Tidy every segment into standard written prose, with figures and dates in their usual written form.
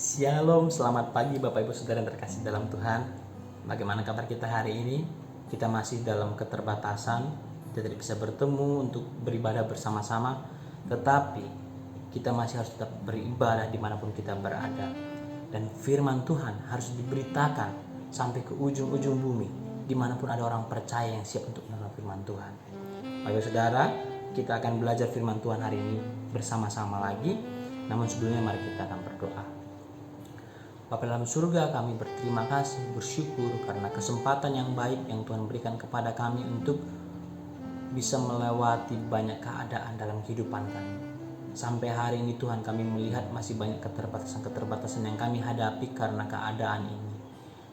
Shalom, selamat pagi Bapak Ibu Saudara yang terkasih dalam Tuhan. Bagaimana kabar kita hari ini? Kita masih dalam keterbatasan, kita tidak bisa bertemu untuk beribadah bersama-sama, tetapi kita masih harus tetap beribadah dimanapun kita berada. Dan firman Tuhan harus diberitakan sampai ke ujung-ujung bumi, dimanapun ada orang percaya yang siap untuk menerima firman Tuhan. Bapak Ibu Saudara, kita akan belajar firman Tuhan hari ini bersama-sama lagi. Namun sebelumnya mari kita akan berdoa. Bapa dalam surga, kami berterima kasih, bersyukur karena kesempatan yang baik yang Tuhan berikan kepada kami untuk bisa melewati banyak keadaan dalam kehidupan kami. Sampai hari ini Tuhan, kami melihat masih banyak keterbatasan yang kami hadapi karena keadaan ini.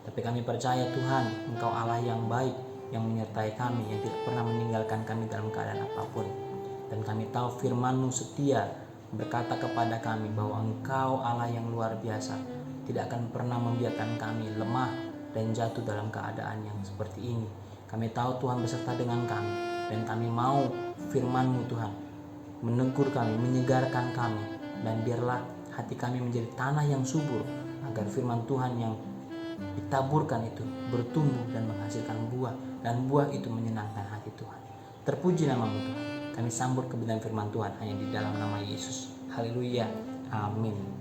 Tapi kami percaya Tuhan, Engkau Allah yang baik, yang menyertai kami, yang tidak pernah meninggalkan kami dalam keadaan apapun. Dan kami tahu firman-Mu setia berkata kepada kami bahwa Engkau Allah yang luar biasa, tidak akan pernah membiarkan kami lemah dan jatuh dalam keadaan yang seperti ini. Kami tahu Tuhan beserta dengan kami, dan kami mau firman-Mu Tuhan menegur kami, menyegarkan kami, dan biarlah hati kami menjadi tanah yang subur, agar firman Tuhan yang ditaburkan itu bertumbuh dan menghasilkan buah, dan buah itu menyenangkan hati Tuhan. Terpuji nama-Mu Tuhan. Kami sambut kebenaran firman Tuhan hanya di dalam nama Yesus. Haleluya. Amin.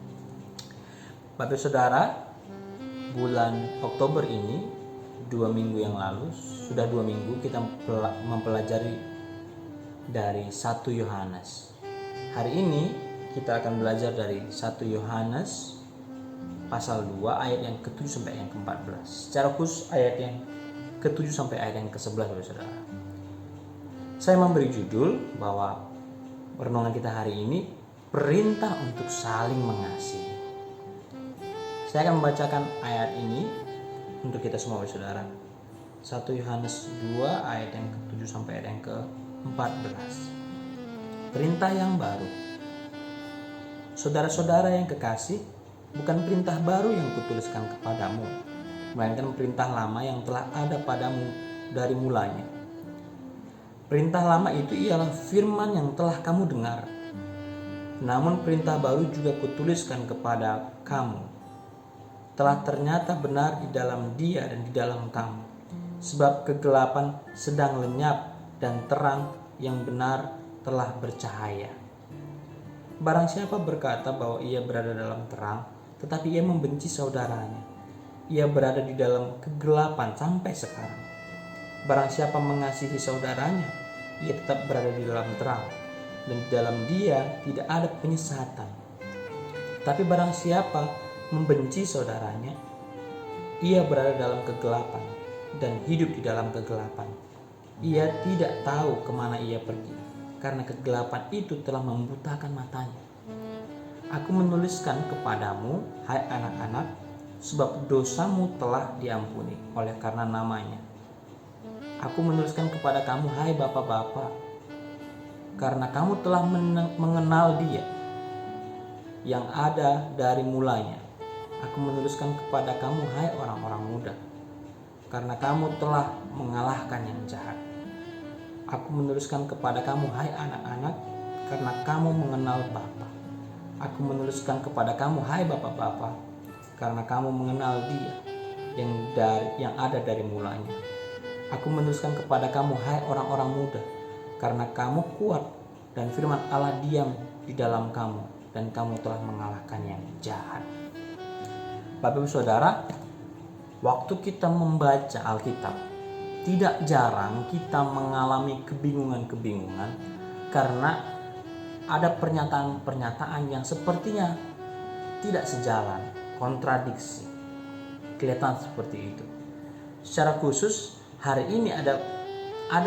Bapak Saudara, bulan Oktober ini 2 minggu yang lalu, sudah 2 minggu kita mempelajari dari 1 Yohanes. Hari ini kita akan belajar dari 1 Yohanes pasal 2 ayat yang ke-7 sampai yang ke-14. Secara khusus ayat yang ke-7 sampai ayat yang ke-11, Bapak Saudara. Saya memberi judul bahwa renungan kita hari ini perintah untuk saling mengasihi. Saya akan membacakan ayat ini untuk kita semua, saudara. 1 Yohanes 2 ayat yang ke-7 sampai ayat yang ke-14. Perintah yang baru. Saudara-saudara yang kekasih, bukan perintah baru yang kutuliskan kepadamu, melainkan perintah lama yang telah ada padamu dari mulanya. Perintah lama itu ialah firman yang telah kamu dengar. Namun perintah baru juga kutuliskan kepada kamu, telah ternyata benar di dalam Dia dan di dalam kamu. Sebab kegelapan sedang lenyap dan terang yang benar telah bercahaya. Barang siapa berkata bahwa ia berada dalam terang, tetapi ia membenci saudaranya, ia berada di dalam kegelapan sampai sekarang. Barang siapa mengasihi saudaranya, ia tetap berada di dalam terang, dan di dalam Dia tidak ada penyesatan. Tapi barang siapa membenci saudaranya, ia berada dalam kegelapan dan hidup di dalam kegelapan. Ia tidak tahu kemana ia pergi, karena kegelapan itu telah membutakan matanya. Aku menuliskan kepadamu, hai anak-anak, sebab dosamu telah diampuni oleh karena namanya. Aku menuliskan kepada kamu, hai bapak-bapak, karena kamu telah mengenal Dia yang ada dari mulanya. Aku menuliskan kepada kamu, hai orang-orang muda, karena kamu telah mengalahkan yang jahat. Aku menuliskan kepada kamu, hai anak-anak, karena kamu mengenal Bapa. Aku menuliskan kepada kamu, hai bapak-bapak, karena kamu mengenal Dia yang ada dari mulanya. Aku menuliskan kepada kamu, hai orang-orang muda, karena kamu kuat dan firman Allah diam di dalam kamu, dan kamu telah mengalahkan yang jahat. Bapak Ibu Saudara, waktu kita membaca Alkitab, tidak jarang kita mengalami kebingungan-kebingungan karena ada pernyataan-pernyataan yang sepertinya tidak sejalan, kontradiksi. Kelihatan seperti itu. Secara khusus, hari ini ada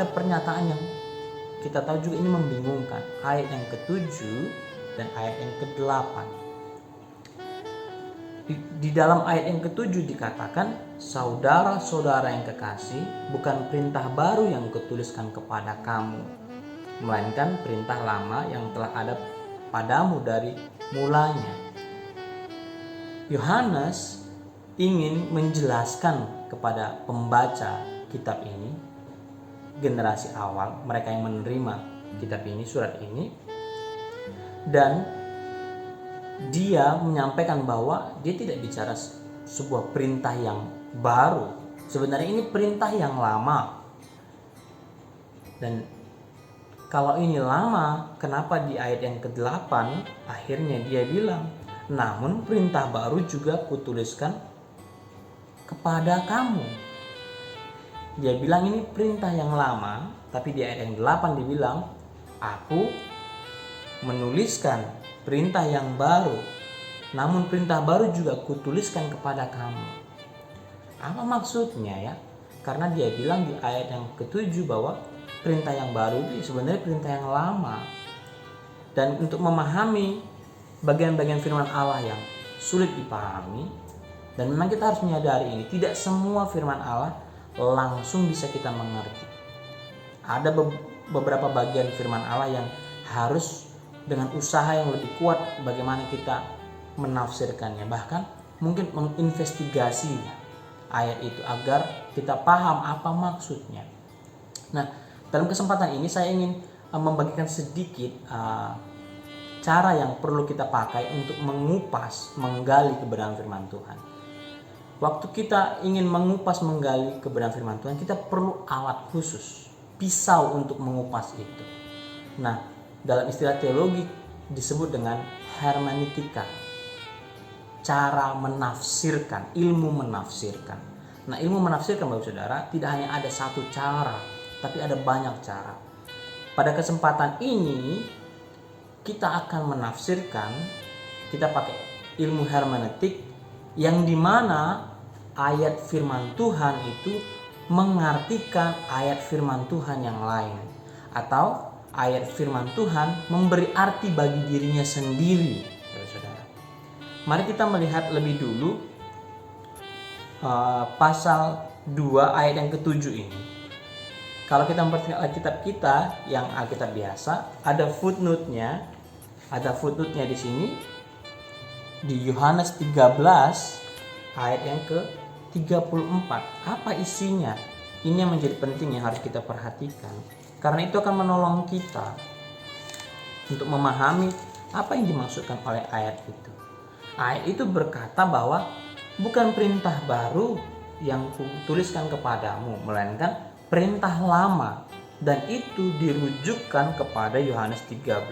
pernyataan yang kita tahu juga ini membingungkan. Ayat yang ke-7 dan ayat yang ke-8. Di dalam ayat yang ke-7 dikatakan, saudara-saudara yang kekasih, bukan perintah baru yang kutuliskan kepada kamu, melainkan perintah lama yang telah ada padamu dari mulanya. Yohanes ingin menjelaskan kepada pembaca kitab ini, generasi awal, mereka yang menerima kitab ini, surat ini, dan dia menyampaikan bahwa dia tidak bicara sebuah perintah yang baru. Sebenarnya ini perintah yang lama. Dan kalau ini lama, kenapa di ayat yang ke-8 akhirnya dia bilang, namun perintah baru juga kutuliskan kepada kamu. Dia bilang ini perintah yang lama, tapi di ayat yang 8 dibilang, aku menuliskan perintah yang baru, namun perintah baru juga kutuliskan kepada kamu. Apa maksudnya ya? Karena dia bilang di ayat yang ke-7 bahwa perintah yang baru itu sebenarnya perintah yang lama. Dan untuk memahami bagian-bagian firman Allah yang sulit dipahami, dan memang kita harus menyadari ini, tidak semua firman Allah langsung bisa kita mengerti. Ada beberapa bagian firman Allah yang harus dengan usaha yang lebih kuat bagaimana kita menafsirkannya, bahkan mungkin menginvestigasi ayat itu agar kita paham apa maksudnya. Nah, dalam kesempatan ini saya ingin membagikan sedikit cara yang perlu kita pakai untuk mengupas, menggali kebenaran firman Tuhan. Waktu kita ingin mengupas, menggali kebenaran firman Tuhan, kita perlu alat khusus, pisau untuk mengupas itu. Nah, dalam istilah teologi disebut dengan hermeneutika, cara menafsirkan, ilmu menafsirkan. Nah, ilmu menafsirkan Bapak Saudara tidak hanya ada satu cara, tapi ada banyak cara. Pada kesempatan ini kita akan menafsirkan, kita pakai ilmu hermeneutik yang dimana ayat firman Tuhan itu mengartikan ayat firman Tuhan yang lain, atau ayat firman Tuhan memberi arti bagi dirinya sendiri, saudara. Mari kita melihat lebih dulu pasal 2 ayat yang ke-7 ini. Kalau kita memperhatikan Alkitab kita yang Alkitab biasa, ada footnote-nya. Ada footnote-nya di sini di Yohanes 13 ayat yang ke-34. Apa isinya? Ini yang menjadi penting yang harus kita perhatikan. Karena itu akan menolong kita untuk memahami apa yang dimaksudkan oleh ayat itu. Ayat itu berkata bahwa bukan perintah baru yang kutuliskan kepadamu, melainkan perintah lama, dan itu dirujukkan kepada Yohanes 13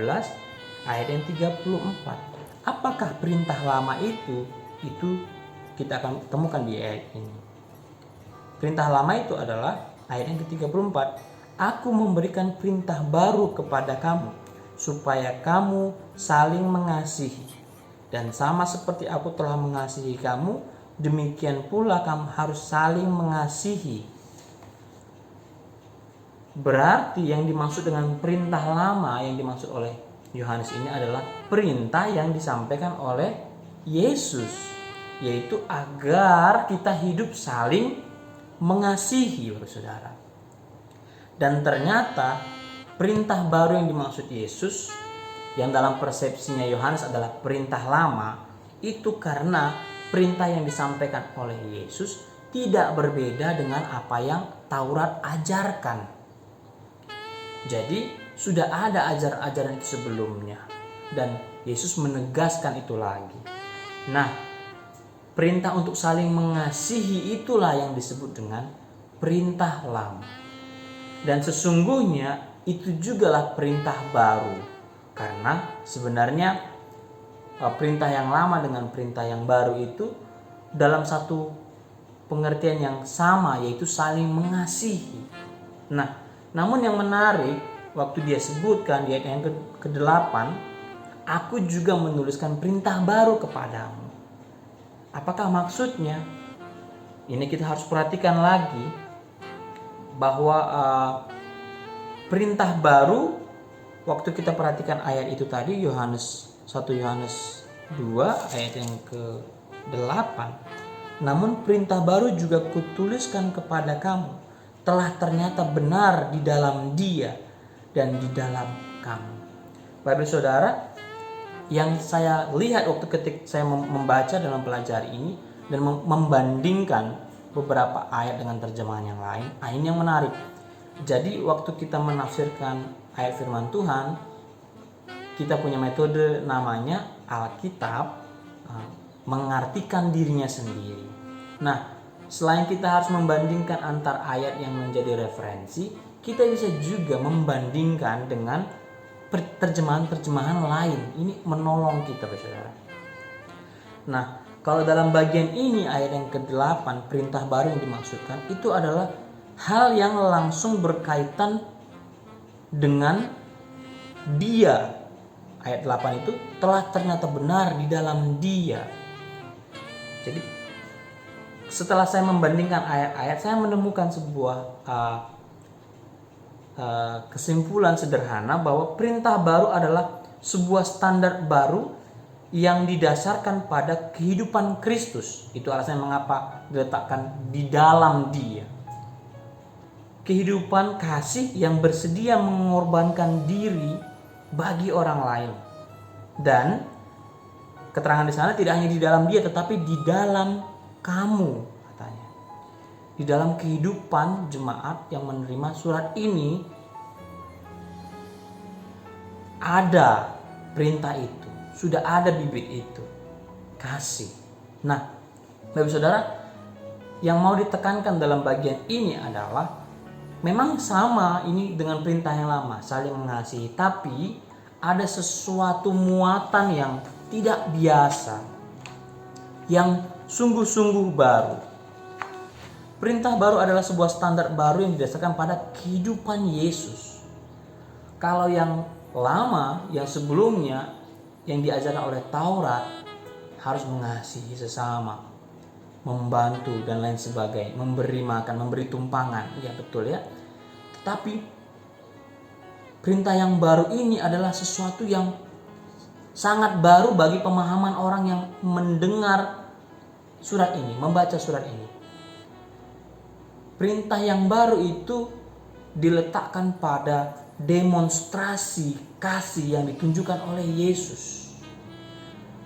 ayat yang 34. Apakah perintah lama itu? Itu kita akan temukan di ayat ini. Perintah lama itu adalah ayat yang ke-34. Aku memberikan perintah baru kepada kamu, supaya kamu saling mengasihi. Dan sama seperti aku telah mengasihi kamu, demikian pula kamu harus saling mengasihi. Berarti yang dimaksud dengan perintah lama yang dimaksud oleh Yohanes ini adalah perintah yang disampaikan oleh Yesus, yaitu agar kita hidup saling mengasihi, saudara. Dan ternyata perintah baru yang dimaksud Yesus, yang dalam persepsinya Yohanes adalah perintah lama, itu karena perintah yang disampaikan oleh Yesus tidak berbeda dengan apa yang Taurat ajarkan. Jadi sudah ada ajaran-ajaran itu sebelumnya, dan Yesus menegaskan itu lagi. Nah, perintah untuk saling mengasihi itulah yang disebut dengan perintah lama. Dan sesungguhnya itu jugalah perintah baru, karena sebenarnya perintah yang lama dengan perintah yang baru itu dalam satu pengertian yang sama, yaitu saling mengasihi. Nah, namun yang menarik, waktu dia sebutkan di ayat yang ke-8, aku juga menuliskan perintah baru kepadamu. Apakah maksudnya? Ini kita harus perhatikan lagi bahwa perintah baru, waktu kita perhatikan ayat itu tadi, 1 Yohanes 2 ayat yang ke-8, namun perintah baru juga kutuliskan kepada kamu, telah ternyata benar di dalam Dia dan di dalam kamu. Bapak Saudara, yang saya lihat waktu ketika saya membaca dan mempelajari ini dan membandingkan beberapa ayat dengan terjemahan yang lain, ini yang menarik. Jadi waktu kita menafsirkan ayat firman Tuhan, kita punya metode namanya Alkitab mengartikan dirinya sendiri. Nah, selain kita harus membandingkan antar ayat yang menjadi referensi, kita bisa juga membandingkan dengan terjemahan-terjemahan lain. Ini menolong kita, saudara. Nah, kalau dalam bagian ini ayat yang ke-8, perintah baru yang dimaksudkan itu adalah hal yang langsung berkaitan dengan Dia. Ayat 8 itu telah ternyata benar di dalam Dia. Jadi setelah saya membandingkan ayat-ayat, saya menemukan sebuah kesimpulan sederhana bahwa perintah baru adalah sebuah standar baru yang didasarkan pada kehidupan Kristus. Itu alasannya mengapa diletakkan di dalam Dia. Kehidupan kasih yang bersedia mengorbankan diri bagi orang lain. Dan keterangan di sana tidak hanya di dalam Dia, tetapi di dalam kamu, katanya. Di dalam kehidupan jemaat yang menerima surat ini ada perintah itu, sudah ada bibit itu, kasih. Nah, Bapak Saudara, yang mau ditekankan dalam bagian ini adalah memang sama ini dengan perintah yang lama, saling mengasihi, tapi ada sesuatu muatan yang tidak biasa, yang sungguh-sungguh baru. Perintah baru adalah sebuah standar baru yang didasarkan pada kehidupan Yesus. Kalau yang lama, yang sebelumnya, yang diajarkan oleh Taurat, harus mengasihi sesama, membantu dan lain sebagainya, memberi makan, memberi tumpangan, ya betul ya. Tetapi perintah yang baru ini adalah sesuatu yang sangat baru bagi pemahaman orang yang mendengar surat ini, membaca surat ini. Perintah yang baru itu diletakkan pada demonstrasi kasih yang ditunjukkan oleh Yesus.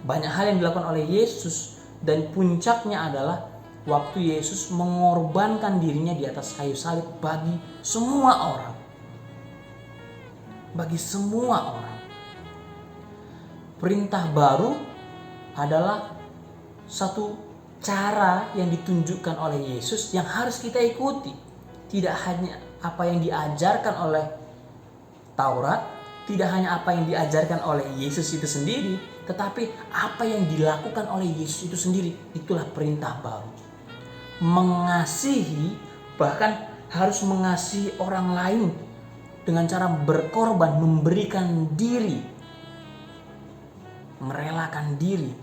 Banyak hal yang dilakukan oleh Yesus, dan puncaknya adalah waktu Yesus mengorbankan dirinya di atas kayu salib bagi semua orang. Bagi semua orang. Perintah baru adalah satu cara yang ditunjukkan oleh Yesus yang harus kita ikuti. Tidak hanya apa yang diajarkan oleh Taurat, tidak hanya apa yang diajarkan oleh Yesus itu sendiri, tetapi apa yang dilakukan oleh Yesus itu sendiri. Itulah perintah baru. Mengasihi, bahkan harus mengasihi orang lain dengan cara berkorban, memberikan diri, merelakan diri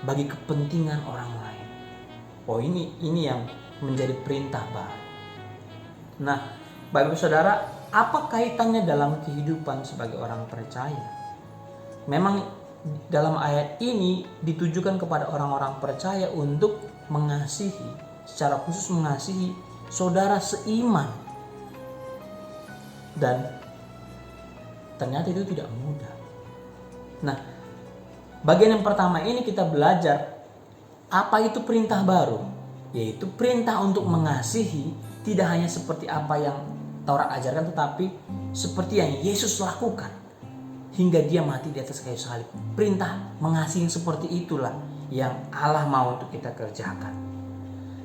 bagi kepentingan orang lain. Oh, ini yang menjadi perintah baru. Nah, Bapak Saudara, apa kaitannya dalam kehidupan sebagai orang percaya? Memang dalam ayat ini ditujukan kepada orang-orang percaya untuk mengasihi, secara khusus mengasihi saudara seiman. Dan ternyata itu tidak mudah. Nah, bagian yang pertama ini kita belajar apa itu perintah baru, yaitu perintah untuk mengasihi tidak hanya seperti apa yang Taurat ajarkan, tetapi seperti yang Yesus lakukan hingga Dia mati di atas kayu salib. Perintah mengasihi seperti itulah yang Allah mau untuk kita kerjakan.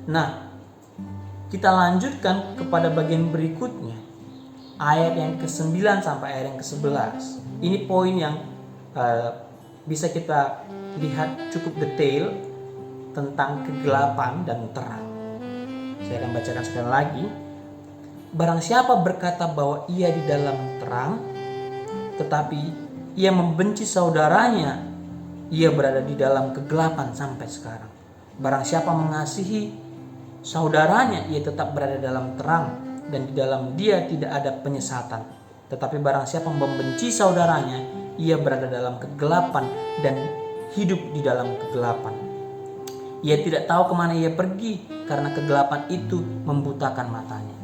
Nah, kita lanjutkan kepada bagian berikutnya, ayat yang ke-9 sampai ayat yang ke-11. Ini poin yang bisa kita lihat cukup detail tentang kegelapan dan terang. Saya akan bacakan sekali lagi. Barang siapa berkata bahwa ia di dalam terang, tetapi ia membenci saudaranya, ia berada di dalam kegelapan sampai sekarang. Barang siapa mengasihi saudaranya, ia tetap berada dalam terang, dan di dalam dia tidak ada penyesatan. Tetapi barang siapa membenci saudaranya, ia berada dalam kegelapan dan hidup di dalam kegelapan. Ia tidak tahu kemana ia pergi, karena kegelapan itu membutakan matanya.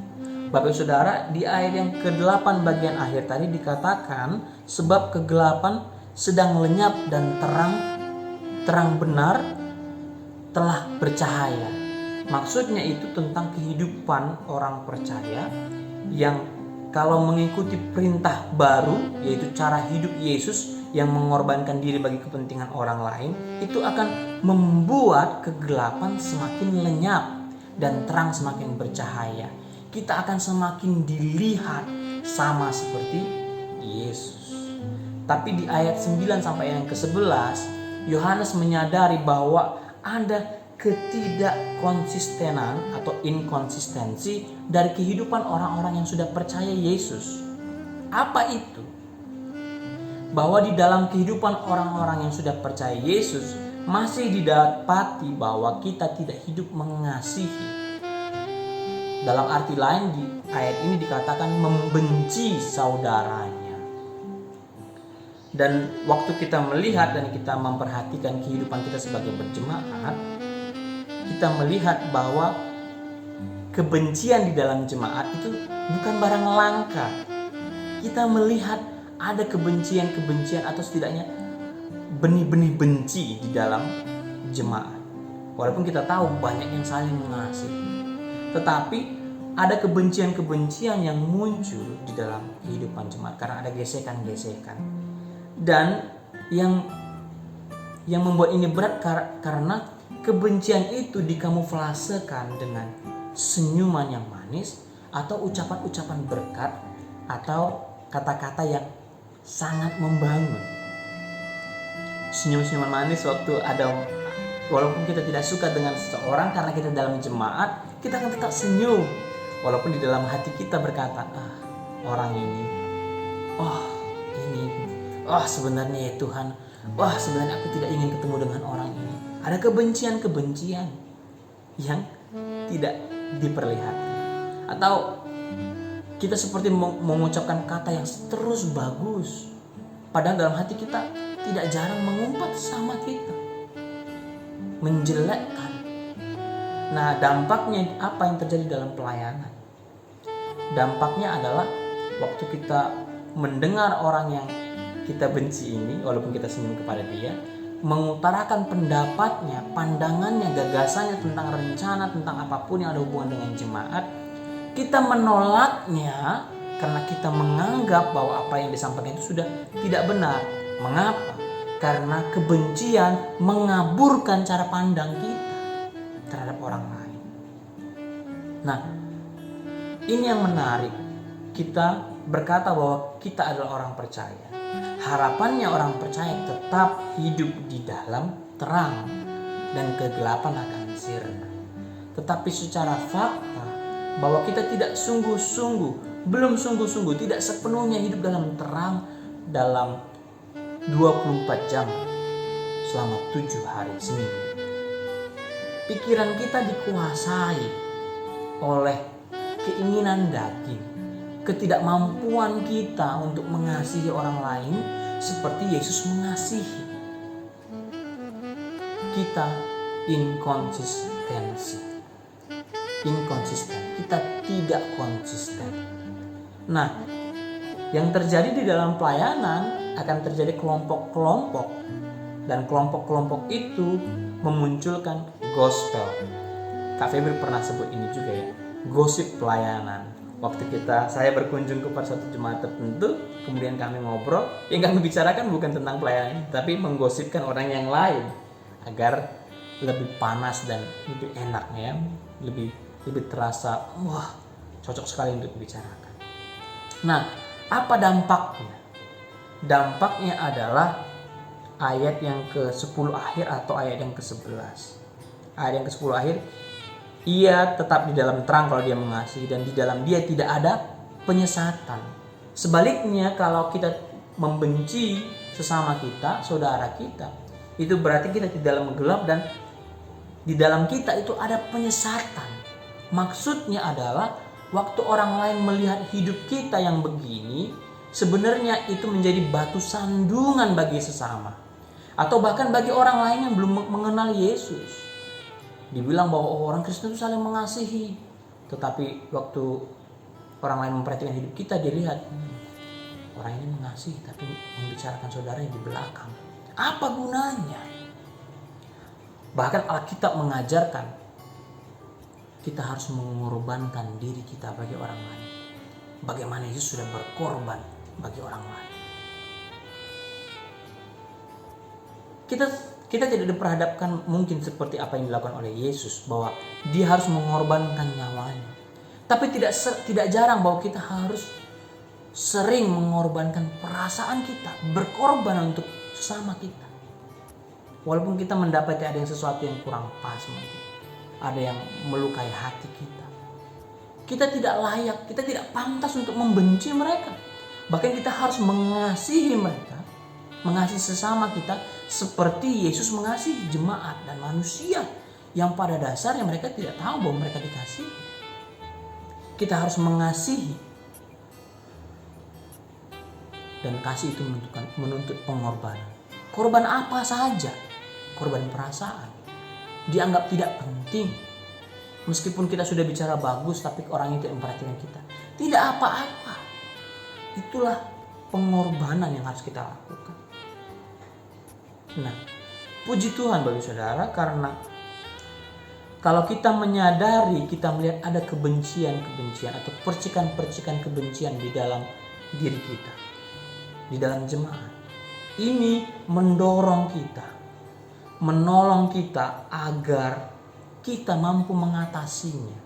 Bapak Saudara, di ayat yang ke-8 bagian akhir tadi dikatakan, sebab kegelapan sedang lenyap dan terang benar telah bercahaya. Maksudnya itu tentang kehidupan orang percaya yang kalau mengikuti perintah baru, yaitu cara hidup Yesus yang mengorbankan diri bagi kepentingan orang lain, itu akan membuat kegelapan semakin lenyap dan terang semakin bercahaya. Kita akan semakin dilihat sama seperti Yesus. Tapi di ayat 9 sampai yang ke-11, Yohanes menyadari bahwa ada ketidakkonsistenan atau inkonsistensi dari kehidupan orang-orang yang sudah percaya Yesus. Apa itu? Bahwa di dalam kehidupan orang-orang yang sudah percaya Yesus masih didapati bahwa kita tidak hidup mengasihi. Dalam arti lain di ayat ini dikatakan membenci saudaranya. Dan waktu kita melihat dan kita memperhatikan kehidupan kita sebagai berjemaat, kita melihat bahwa kebencian di dalam jemaat itu bukan barang langka. Kita melihat ada kebencian-kebencian atau setidaknya benih-benih benci di dalam jemaat. Walaupun kita tahu banyak yang saling mengasihi, tetapi ada kebencian-kebencian yang muncul di dalam kehidupan jemaat karena ada gesekan-gesekan. Dan yang membuat ini berat karena kebencian itu dikamuflasekan dengan senyuman yang manis atau ucapan-ucapan berkat atau kata-kata yang sangat membangun. Senyum-senyuman manis walaupun kita tidak suka dengan seseorang, karena kita dalam jemaat, kita akan tetap senyum. Walaupun di dalam hati kita berkata, orang ini, sebenarnya ya Tuhan, sebenarnya aku tidak ingin ketemu dengan orang ini. Ada kebencian-kebencian yang tidak diperlihatkan. Atau kita seperti mengucapkan kata yang terus bagus, padahal dalam hati kita tidak jarang mengumpat sama kita, menjelekkan. Nah, dampaknya apa yang terjadi dalam pelayanan? Dampaknya adalah waktu kita mendengar orang yang kita benci ini, walaupun kita senyum kepada dia, mengutarakan pendapatnya, pandangannya, gagasannya tentang rencana, tentang apapun yang ada hubungan dengan jemaat, kita menolaknya karena kita menganggap bahwa apa yang disampaikan itu sudah tidak benar. Mengapa? Karena kebencian mengaburkan cara pandang kita terhadap orang lain. Nah, ini yang menarik. Kita berkata bahwa kita adalah orang percaya. Harapannya orang percaya tetap hidup di dalam terang dan kegelapan akan sirna. Tetapi secara fakta bahwa kita tidak belum sungguh-sungguh, tidak sepenuhnya hidup dalam terang dalam 24 jam selama 7 hari seminggu. Pikiran kita dikuasai oleh keinginan daging, ketidakmampuan kita untuk mengasihi orang lain seperti Yesus mengasihi. Kita inkonsisten, kita tidak konsisten. Nah, yang terjadi di dalam pelayanan akan terjadi kelompok-kelompok, dan kelompok-kelompok itu memunculkan gospel. Kak Febri pernah sebut ini juga ya, gosip pelayanan. Waktu saya berkunjung kepada satu jemaat tertentu, kemudian kami ngobrol, yang kami bicarakan bukan tentang pelayanan, tapi menggosipkan orang yang lain agar lebih panas dan lebih enak ya, lebih terasa cocok sekali untuk dibicarakan. Nah, apa dampaknya? Dampaknya adalah ayat yang ke-10 akhir atau ayat yang ke-11. Ayat yang ke-10 akhir, ia tetap di dalam terang kalau dia mengasihi, dan di dalam dia tidak ada penyesatan. Sebaliknya, kalau kita membenci sesama kita, saudara kita, itu berarti kita di dalam gelap dan di dalam kita itu ada penyesatan. Maksudnya adalah waktu orang lain melihat hidup kita yang begini, sebenarnya itu menjadi batu sandungan bagi sesama. Atau bahkan bagi orang lain yang belum mengenal Yesus. Dibilang bahwa orang Kristen itu saling mengasihi. Tetapi waktu orang lain memperhatikan hidup kita, dilihat orang ini mengasihi tapi membicarakan saudaranya di belakang. Apa gunanya? Bahkan Alkitab mengajarkan kita harus mengorbankan diri kita bagi orang lain. bagaimana Yesus sudah berkorban bagi orang lain. Kita tidak diperhadapkan mungkin seperti apa yang dilakukan oleh Yesus, bahwa dia harus mengorbankan nyawanya. Tapi tidak jarang bahwa kita harus sering mengorbankan perasaan kita, berkorban untuk sesama kita. Walaupun kita mendapati ada yang sesuatu yang kurang pas mungkin, ada yang melukai hati kita. Kita tidak layak, kita tidak pantas untuk membenci mereka. Bahkan kita harus mengasihi mereka, mengasihi sesama kita seperti Yesus mengasihi jemaat dan manusia yang pada dasarnya mereka tidak tahu bahwa mereka dikasihi. Kita harus mengasihi, dan kasih itu menuntut pengorbanan. Korban apa saja, korban perasaan, dianggap tidak penting. Meskipun kita sudah bicara bagus, tapi orang itu yang memperhatikan kita, tidak apa-apa. Itulah pengorbanan yang harus kita lakukan. Nah, puji Tuhan bagi saudara, karena kalau kita menyadari, kita melihat ada kebencian-kebencian atau percikan-percikan kebencian di dalam diri kita, di dalam jemaat, ini mendorong kita, menolong kita agar kita mampu mengatasinya.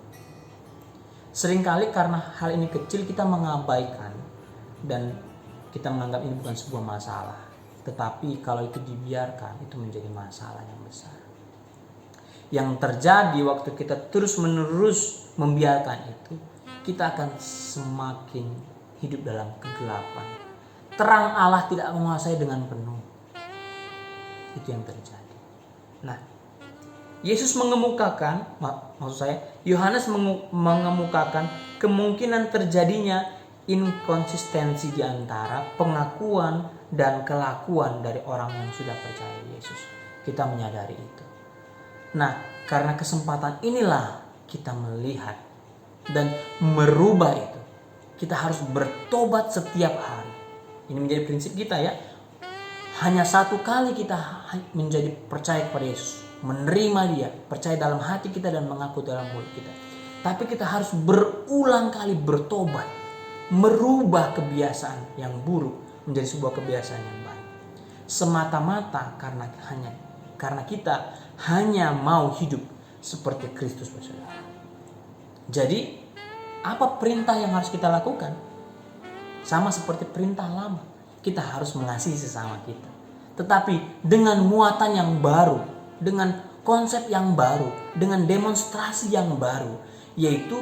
Seringkali karena hal ini kecil kita mengabaikan dan kita menganggap ini bukan sebuah masalah. Tetapi kalau itu dibiarkan, itu menjadi masalah yang besar. Yang terjadi waktu kita terus-menerus membiarkan itu, kita akan semakin hidup dalam kegelapan. Terang Allah tidak menguasai dengan penuh. Itu yang terjadi. Nah, Yesus mengemukakan, Yohanes mengemukakan kemungkinan terjadinya inkonsistensi di antara pengakuan dan kelakuan dari orang yang sudah percaya Yesus. Kita menyadari itu. Nah, karena kesempatan inilah kita melihat dan merubah itu. Kita harus bertobat setiap hari. Ini menjadi prinsip kita ya. Hanya satu kali kita menjadi percaya kepada Yesus, menerima Dia, percaya dalam hati kita dan mengaku dalam mulut kita. Tapi kita harus berulang kali bertobat, merubah kebiasaan yang buruk menjadi sebuah kebiasaan yang baik. Semata-mata karena kita hanya mau hidup seperti Kristus, saudara. Jadi, apa perintah yang harus kita lakukan? Sama seperti perintah lama, kita harus mengasihi sesama kita. Tetapi dengan muatan yang baru, dengan konsep yang baru, dengan demonstrasi yang baru, yaitu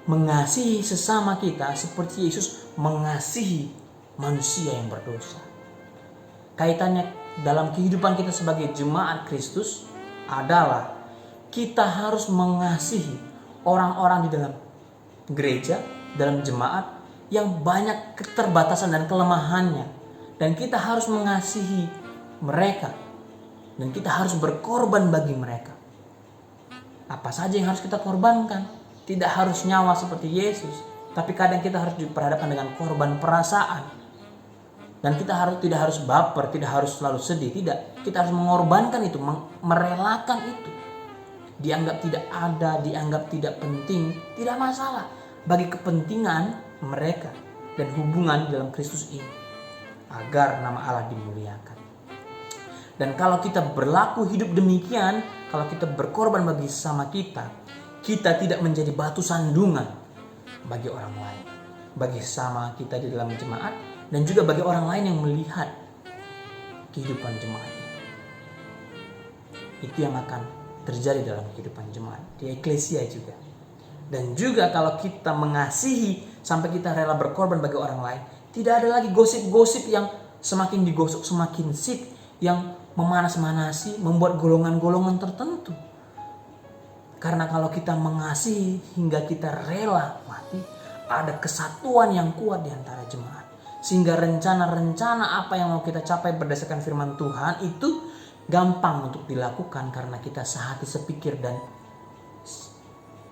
mengasihi sesama kita seperti Yesus mengasihi manusia yang berdosa. Kaitannya dalam kehidupan kita sebagai jemaat Kristus adalah kita harus mengasihi orang-orang di dalam gereja, dalam jemaat yang banyak keterbatasan dan kelemahannya, dan kita harus mengasihi mereka, dan kita harus berkorban bagi mereka. Apa saja yang harus kita korbankan? Tidak harus nyawa seperti Yesus, tapi kadang kita harus diperhadapkan dengan korban perasaan. Dan kita tidak harus baper, tidak harus selalu sedih, tidak. Kita harus mengorbankan itu, merelakan itu. Dianggap tidak ada, dianggap tidak penting, tidak masalah. Bagi kepentingan mereka dan hubungan dalam Kristus ini, agar nama Allah dimuliakan. Dan kalau kita berlaku hidup demikian, kalau kita berkorban bagi sesama kita, kita tidak menjadi batu sandungan bagi orang lain, bagi sesama kita di dalam jemaat, dan juga bagi orang lain yang melihat kehidupan jemaat ini. Itu yang akan terjadi dalam kehidupan jemaat, di eklesia juga. Dan juga kalau kita mengasihi sampai kita rela berkorban bagi orang lain, tidak ada lagi gosip-gosip yang semakin digosok semakin sip, yang memanas-manasi, membuat golongan-golongan tertentu. Karena kalau kita mengasihi hingga kita rela mati, ada kesatuan yang kuat di antara jemaat. Sehingga rencana-rencana apa yang mau kita capai berdasarkan firman Tuhan itu gampang untuk dilakukan karena kita sehati sepikir dan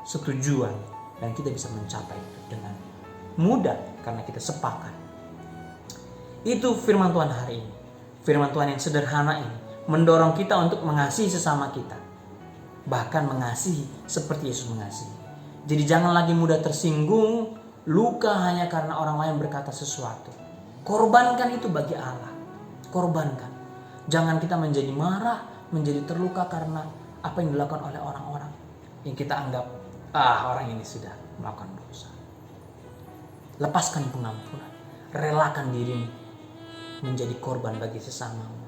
setujuan. Dan kita bisa mencapai itu dengan mudah karena kita sepakat. Itu firman Tuhan hari ini. Firman Tuhan yang sederhana ini mendorong kita untuk mengasihi sesama kita. Bahkan mengasihi seperti Yesus mengasihi. Jadi jangan lagi mudah tersinggung luka hanya karena orang lain berkata sesuatu. Korbankan itu bagi Allah. Korbankan. Jangan kita menjadi marah, menjadi terluka karena apa yang dilakukan oleh orang-orang yang kita anggap orang ini sudah melakukan dosa. Lepaskan pengampunan. Relakan dirimu menjadi korban bagi sesamamu.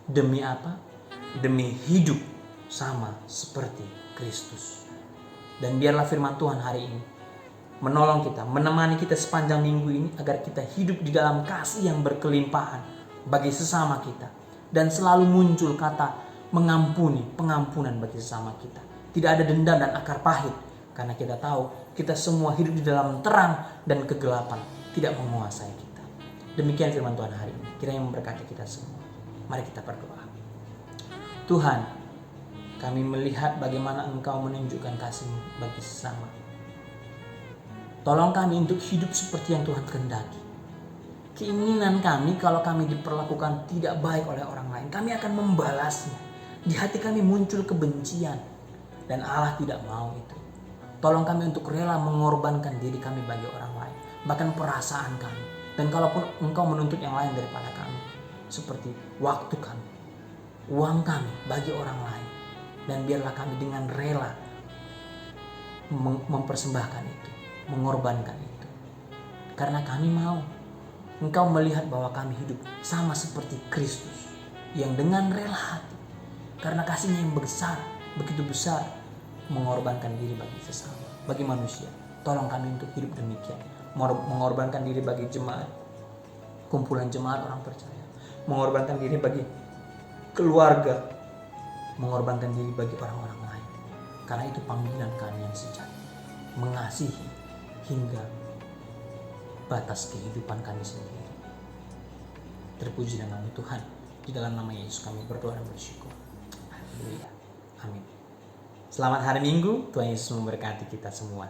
Demi apa? Demi hidup sama seperti Kristus. Dan biarlah firman Tuhan hari ini menolong kita, menemani kita sepanjang minggu ini agar kita hidup di dalam kasih yang berkelimpahan bagi sesama kita. Dan selalu muncul kata mengampuni, pengampunan bagi sesama kita. Tidak ada dendam dan akar pahit, karena kita tahu kita semua hidup di dalam terang dan kegelapan tidak menguasai kita. Demikian firman Tuhan hari ini. Kiranya memberkati kita semua. Mari kita berdoa. Tuhan, kami melihat bagaimana Engkau menunjukkan kasih-Mu bagi sesama. Tolong kami untuk hidup seperti yang Tuhan kehendaki. Keinginan kami kalau kami diperlakukan tidak baik oleh orang lain, kami akan membalasnya. Di hati kami muncul kebencian, dan Allah tidak mau itu. Tolong kami untuk rela mengorbankan diri kami bagi orang lain, bahkan perasaan kami. Dan kalaupun Engkau menuntut yang lain daripada kami, seperti waktu kami, uang kami bagi orang lain, dan biarlah kami dengan rela mempersembahkan itu, mengorbankan itu. Karena kami mau Engkau melihat bahwa kami hidup sama seperti Kristus, yang dengan rela hati, karena kasih-Nya yang besar, begitu besar, mengorbankan diri bagi sesama, bagi manusia. Tolong kami untuk hidup demikian, mengorbankan diri bagi jemaat, kumpulan jemaat orang percaya, mengorbankan diri bagi keluarga, mengorbankan diri bagi orang-orang lain. Karena itu panggilan kami yang sejati, mengasihi hingga batas kehidupan kami sendiri. Terpuji nama Tuhan. Di dalam nama Yesus kami berdoa dan bersyukur. Haleluya. Amin. Selamat hari Minggu. Tuhan Yesus memberkati kita semua.